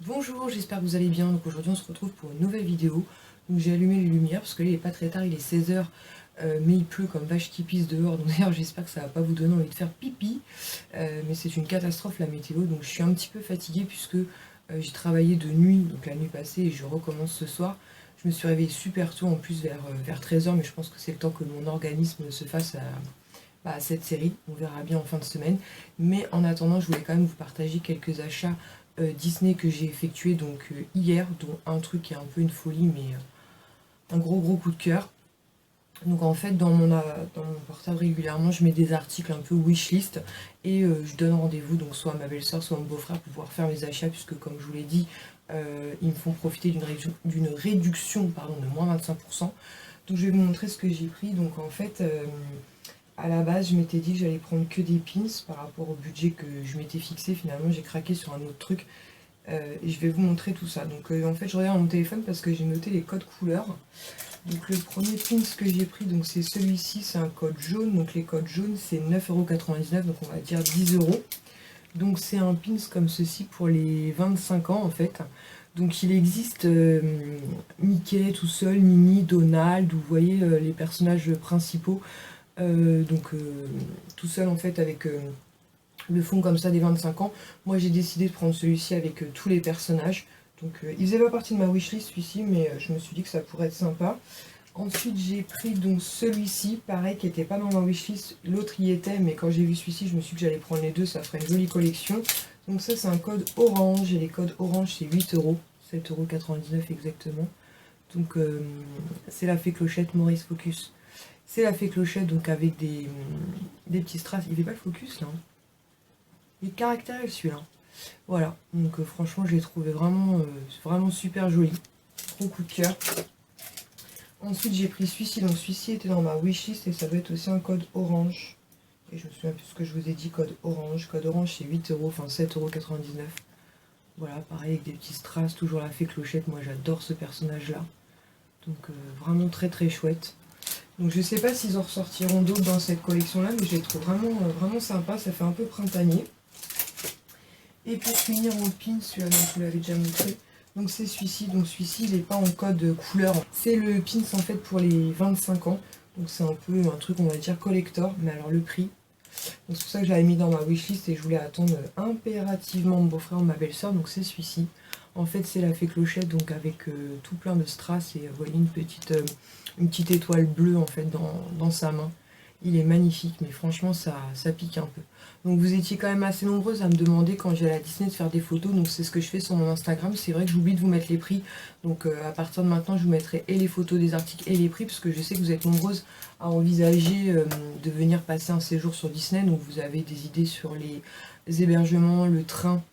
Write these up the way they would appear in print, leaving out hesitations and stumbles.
Bonjour, j'espère que vous allez bien. Donc aujourd'hui on se retrouve pour une nouvelle vidéo. Donc j'ai allumé les lumières parce que là il est pas très tard, il est 16h, mais il pleut comme vache qui pisse dehors. Donc d'ailleurs j'espère que ça va pas vous donner envie de faire pipi. Mais c'est une catastrophe la météo, donc je suis un petit peu fatiguée puisque j'ai travaillé de nuit, donc la nuit passée, et je recommence ce soir. Je me suis réveillée super tôt en plus vers 13h, mais je pense que c'est le temps que mon organisme se fasse à cette série. On verra bien en fin de semaine. Mais en attendant, je voulais quand même vous partager quelques achats Disney que j'ai effectué donc hier, dont un truc qui est un peu une folie, mais un gros coup de cœur. Donc en fait dans mon portable régulièrement je mets des articles un peu wishlist et je donne rendez-vous donc soit à ma belle-sœur soit à mon beau-frère pour pouvoir faire mes achats, puisque comme je vous l'ai dit ils me font profiter d'une réduction de moins 25%. Donc je vais vous montrer ce que j'ai pris. Donc en fait à la base je m'étais dit que j'allais prendre que des pins par rapport au budget que je m'étais fixé. Finalement j'ai craqué sur un autre truc. Et je vais vous montrer tout ça. Donc en fait je regarde mon téléphone parce que j'ai noté les codes couleurs. Donc le premier pins que j'ai pris, donc c'est celui-ci, c'est un code jaune. Donc les codes jaunes c'est 9,99 €, donc on va dire 10 €. Donc c'est un pins comme ceci pour les 25 ans en fait. Donc il existe Mickey tout seul, Minnie, Donald, vous voyez les personnages principaux. Tout seul en fait avec le fond comme ça des 25 ans. Moi j'ai décidé de prendre celui-ci avec tous les personnages. Donc il faisait pas partie de ma wishlist celui-ci, mais je me suis dit que ça pourrait être sympa. Ensuite j'ai pris donc celui-ci, pareil, qui n'était pas dans ma wishlist. L'autre y était, mais quand j'ai vu celui-ci, je me suis dit que j'allais prendre les deux, ça ferait une jolie collection. Donc ça c'est un code orange, et les codes orange c'est 8 €, 7,99 € exactement. Donc c'est la fée Clochette Maurice Focus. C'est la fée Clochette, donc avec des petits strass. Il fait pas le focus là, hein. Il est caractériel celui-là. Voilà, donc franchement je l'ai trouvé vraiment super joli. Gros coup de cœur. Ensuite j'ai pris celui-ci, donc celui-ci était dans ma wishlist et ça doit être aussi un code orange. Et je me souviens plus ce que je vous ai dit, code orange. Code orange c'est 8 €, enfin 7,99 €. Voilà, pareil avec des petits strass, toujours la fée Clochette, moi j'adore ce personnage là. Donc vraiment très chouette. Donc je sais pas s'ils en ressortiront d'autres dans cette collection là, mais je les trouve vraiment sympa, ça fait un peu printanier. Et pour finir en pin, celui-là je vous l'avais déjà montré, donc c'est celui-ci. Donc celui-ci il n'est pas en code couleur, c'est le pins en fait pour les 25 ans. Donc c'est un peu un truc on va dire collector, mais alors le prix. Donc c'est pour ça que je l'avais mis dans ma wishlist et je voulais attendre impérativement mon beau-frère ou ma belle-sœur. Donc c'est celui-ci. En fait c'est la fée Clochette, donc avec tout plein de strass, et vous voyez une petite étoile bleue en fait dans sa main. Il est magnifique, mais franchement ça pique un peu. Donc vous étiez quand même assez nombreuses à me demander quand j'allais à Disney de faire des photos, donc c'est ce que je fais sur mon Instagram. C'est vrai que j'oublie de vous mettre les prix, donc à partir de maintenant je vous mettrai et les photos des articles et les prix, parce que je sais que vous êtes nombreuses à envisager de venir passer un séjour sur Disney. Donc vous avez des idées sur les hébergements, le train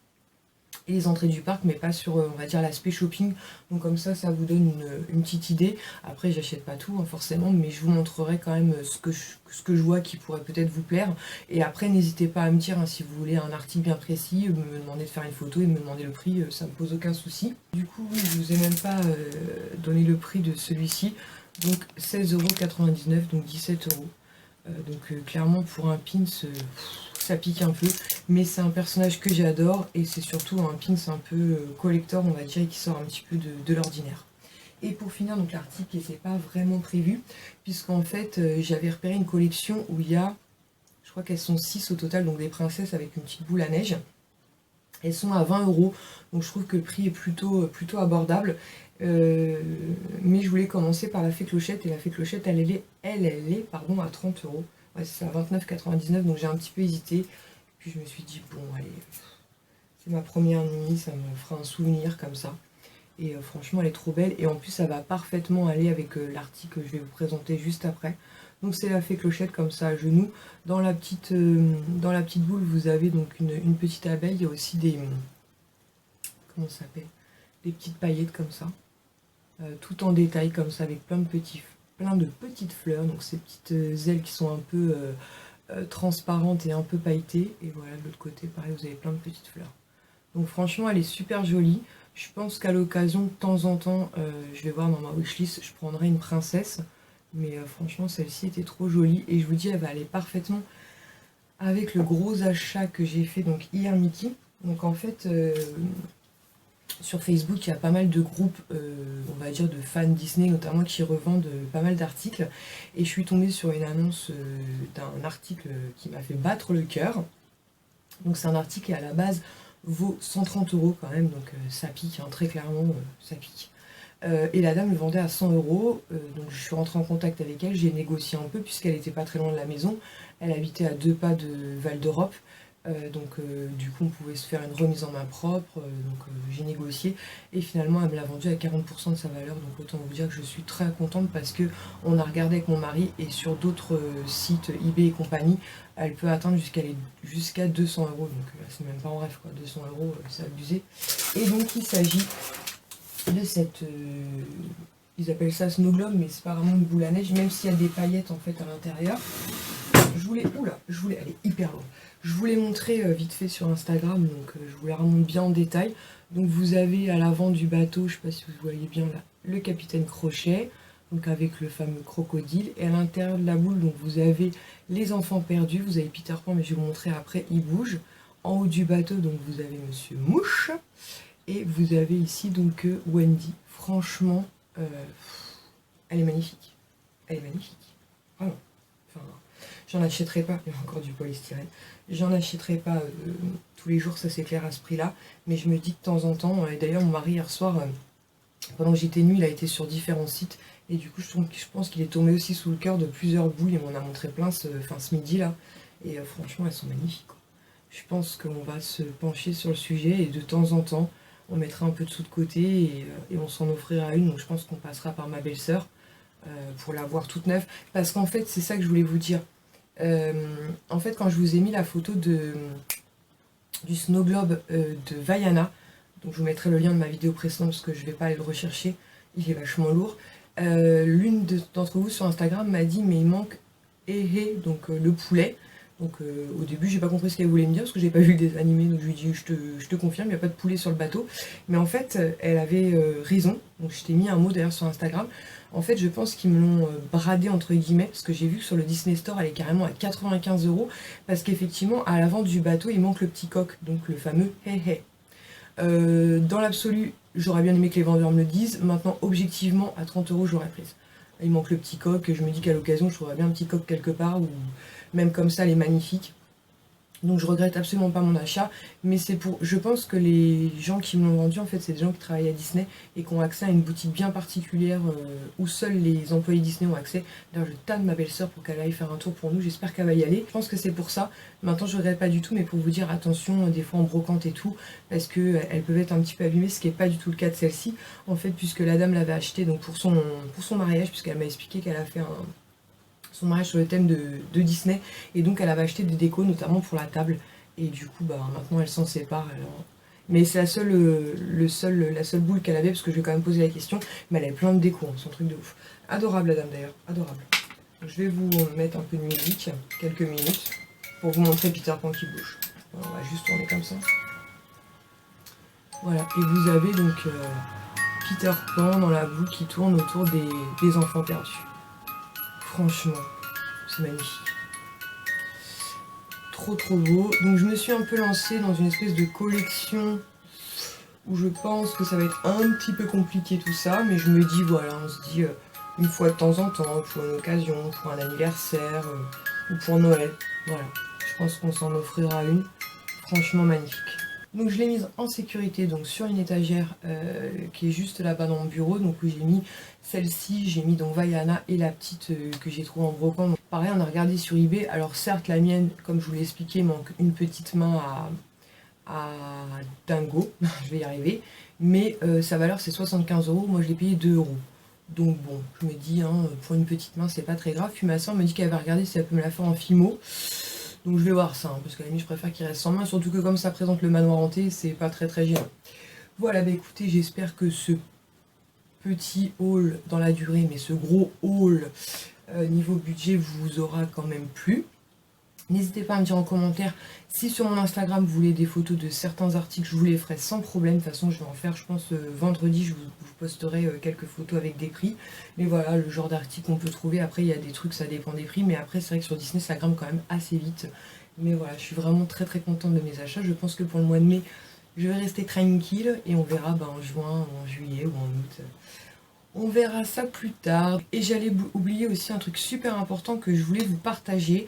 et les entrées du parc, mais pas sur on va dire l'aspect shopping. Donc comme ça vous donne une petite idée. Après j'achète pas tout hein, forcément, mais je vous montrerai quand même ce que je vois qui pourrait peut-être vous plaire. Et après n'hésitez pas à me dire hein, si vous voulez un article bien précis, me demander de faire une photo et me demander le prix, ça me pose aucun souci. Du coup oui, je vous ai même pas donné le prix de celui-ci. Donc 16,99 €, donc 17 €. Clairement pour un pins ça pique un peu, mais c'est un personnage que j'adore et c'est surtout un pins un peu collector on va dire, et qui sort un petit peu de l'ordinaire. Et pour finir, donc l'article qui n'était pas vraiment prévu, puisqu'en fait j'avais repéré une collection où il y a, je crois qu'elles sont 6 au total, donc des princesses avec une petite boule à neige. Elles sont à 20 €, donc je trouve que le prix est plutôt abordable. Mais je voulais commencer par la fée Clochette, et la fée Clochette elle est à 30 €. Ouais, c'est à 29,99 €, donc j'ai un petit peu hésité. Puis je me suis dit bon allez, c'est ma première nuit, ça me fera un souvenir comme ça. Et franchement elle est trop belle, et en plus ça va parfaitement aller avec l'article que je vais vous présenter juste après. Donc c'est la fée Clochette comme ça à genoux. Dans la petite boule vous avez donc une petite abeille. Il y a aussi des, comment ça s'appelle, des petites paillettes comme ça, tout en détail comme ça, avec plein de petites fleurs. Donc ces petites ailes qui sont un peu transparentes et un peu pailletées. Et voilà, de l'autre côté pareil, vous avez plein de petites fleurs. Donc franchement elle est super jolie. Je pense qu'à l'occasion de temps en temps, je vais voir dans ma wishlist, je prendrai une princesse. Mais franchement celle-ci était trop jolie, et je vous dis elle va aller parfaitement avec le gros achat que j'ai fait donc hier Mickey. Donc en fait Sur Facebook, il y a pas mal de groupes, on va dire de fans Disney notamment, qui revendent pas mal d'articles. Et je suis tombée sur une annonce d'un article qui m'a fait battre le cœur. Donc c'est un article qui à la base vaut 130 € quand même, donc ça pique, hein, très clairement, ça pique. Et la dame le vendait à 100 €, donc je suis rentrée en contact avec elle, j'ai négocié un peu puisqu'elle n'était pas très loin de la maison. Elle habitait à 2 pas de Val d'Europe. Du coup on pouvait se faire une remise en main propre, j'ai négocié et finalement elle me l'a vendu à 40% de sa valeur, donc autant vous dire que je suis très contente parce que on a regardé avec mon mari et sur d'autres sites eBay et compagnie, elle peut atteindre jusqu'à 200 €, donc c'est même pas en rêve quoi, 200 € c'est abusé. Et donc il s'agit de cette, ils appellent ça snow globe mais c'est pas vraiment une boule à neige, même s'il y a des paillettes en fait à l'intérieur. Elle est hyper lourde. Je vous l'ai montré vite fait sur Instagram, donc je vous la remonte bien en détail. Donc vous avez à l'avant du bateau, je ne sais pas si vous voyez bien là, le capitaine Crochet, donc avec le fameux crocodile. Et à l'intérieur de la boule, donc vous avez les enfants perdus, vous avez Peter Pan, mais je vais vous montrer après, il bouge. En haut du bateau, donc vous avez Monsieur Mouche. Et vous avez ici donc Wendy. Franchement, elle est magnifique. Elle est magnifique. Vraiment. Enfin, j'en achèterai pas, il y a encore du polystyrène, j'en achèterai pas tous les jours, ça c'est clair à ce prix là, mais je me dis de temps en temps, et d'ailleurs mon mari hier soir, pendant que j'étais nue, il a été sur différents sites, et du coup je pense qu'il est tombé aussi sous le cœur de plusieurs boules, il m'en a montré plein ce midi là, et franchement elles sont magnifiques quoi. Je pense qu'on va se pencher sur le sujet, et de temps en temps, on mettra un peu de sous de côté, et on s'en offrira une, donc je pense qu'on passera par ma belle-sœur, pour la voir toute neuve, parce qu'en fait c'est ça que je voulais vous dire. En fait quand je vous ai mis la photo du snow globe de Vaiana, donc je vous mettrai le lien de ma vidéo précédente parce que je vais pas aller le rechercher, il est vachement lourd. L'une d'entre vous sur Instagram m'a dit mais il manque donc le poulet. Donc au début j'ai pas compris ce qu'elle voulait me dire parce que j'ai pas vu le dessin animé, donc je lui ai dit je te confirme, il n'y a pas de poulet sur le bateau. Mais en fait elle avait raison, donc je t'ai mis un mot d'ailleurs sur Instagram. En fait je pense qu'ils me l'ont bradé entre guillemets, parce que j'ai vu que sur le Disney Store elle est carrément à 95 €, parce qu'effectivement à l'avant du bateau il manque le petit coq, donc le fameux hey. Dans l'absolu j'aurais bien aimé que les vendeurs me le disent, maintenant objectivement à 30 € j'aurais prise. Il manque le petit coq, je me dis qu'à l'occasion je trouverais bien un petit coq quelque part, ou même comme ça elle est magnifique. Donc je regrette absolument pas mon achat, mais c'est pour... Je pense que les gens qui me l'ont vendu, en fait, c'est des gens qui travaillent à Disney et qui ont accès à une boutique bien particulière où seuls les employés Disney ont accès. D'ailleurs, je tanne ma belle-sœur pour qu'elle aille faire un tour pour nous, j'espère qu'elle va y aller. Je pense que c'est pour ça. Maintenant, je regrette pas du tout, mais pour vous dire, attention, des fois en brocante et tout, parce qu'elles peuvent être un petit peu abîmées, ce qui n'est pas du tout le cas de celle-ci, en fait, puisque la dame l'avait achetée donc, pour son mariage, puisqu'elle m'a expliqué qu'elle a fait son mariage sur le thème de Disney, et donc elle avait acheté des décos notamment pour la table, et du coup bah maintenant elle s'en sépare. Alors... mais c'est la seule boule qu'elle avait, parce que je lui ai quand même posé la question, mais elle avait plein de décos, hein, c'est un truc de ouf. Adorable la dame d'ailleurs, adorable. Donc, je vais vous mettre un peu de musique, quelques minutes, pour vous montrer Peter Pan qui bouge. Alors, on va juste tourner comme ça. Voilà, et vous avez donc Peter Pan dans la boule qui tourne autour des enfants perdus. Franchement, c'est magnifique. Trop beau. Donc je me suis un peu lancée dans une espèce de collection où je pense que ça va être un petit peu compliqué tout ça, mais je me dis voilà, on se dit une fois de temps en temps, pour une occasion, pour un anniversaire ou pour Noël. Voilà, je pense qu'on s'en offrira une. Franchement magnifique. Donc je l'ai mise en sécurité donc sur une étagère qui est juste là-bas dans mon bureau, donc où j'ai mis celle-ci, j'ai mis donc Vaiana et la petite que j'ai trouvée en brocante. Donc, pareil, on a regardé sur eBay, alors certes la mienne, comme je vous l'ai expliqué, manque une petite main à Dingo, je vais y arriver, mais sa valeur c'est 75 €, moi je l'ai payé 2 €. Donc bon, je me dis, hein, pour une petite main c'est pas très grave, puis ma soeur me dit qu'elle va regarder si elle peut me la faire en fimo. Donc je vais voir ça, hein, parce qu'à la limite je préfère qu'il reste sans main, surtout que comme ça présente le manoir hanté, c'est pas très gênant. Voilà, bah écoutez, j'espère que ce petit haul dans la durée, mais ce gros haul niveau budget vous aura quand même plu. N'hésitez pas à me dire en commentaire si sur mon Instagram vous voulez des photos de certains articles, je vous les ferai sans problème. De toute façon je vais en faire, je pense vendredi, je vous posterai quelques photos avec des prix. Mais voilà, le genre d'article qu'on peut trouver. Après il y a des trucs, ça dépend des prix, mais après c'est vrai que sur Disney ça grimpe quand même assez vite. Mais voilà, je suis vraiment très contente de mes achats. Je pense que pour le mois de mai, je vais rester tranquille et on verra en juin, en juillet ou en août. On verra ça plus tard. Et j'allais oublier aussi un truc super important que je voulais vous partager,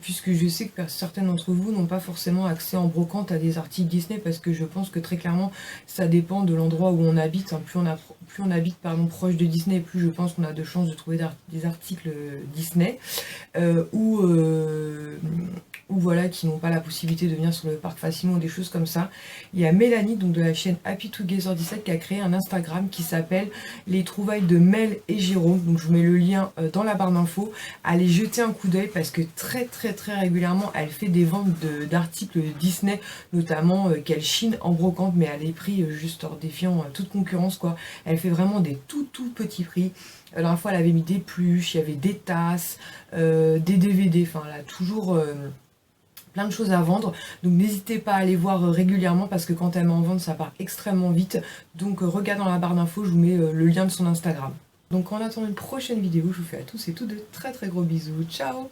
puisque je sais que certains d'entre vous n'ont pas forcément accès en brocante à des articles Disney, parce que je pense que très clairement ça dépend de l'endroit où on habite. Hein. Plus on habite proche de Disney, plus je pense qu'on a de chances de trouver des articles Disney, ou voilà, qui n'ont pas la possibilité de venir sur le parc facilement ou des choses comme ça. Il y a Mélanie, donc de la chaîne Happy Together 17, qui a créé un Instagram qui s'appelle Les Trouvailles de Mel et Jérôme. Donc je vous mets le lien dans la barre d'infos. Allez jeter un coup d'œil parce que très régulièrement elle fait des ventes d'articles Disney, notamment qu'elle chine en brocante, mais à des prix juste hors défiant toute concurrence quoi. Elle fait vraiment des tout petits prix. La dernière fois elle avait mis des pluches, il y avait des tasses, des DVD, enfin elle a toujours plein de choses à vendre, donc n'hésitez pas à aller voir régulièrement parce que quand elle met en vente ça part extrêmement vite. Donc regarde dans la barre d'infos, je vous mets le lien de son Instagram. Donc en attendant une prochaine vidéo, je vous fais à tous et toutes de très gros bisous, ciao.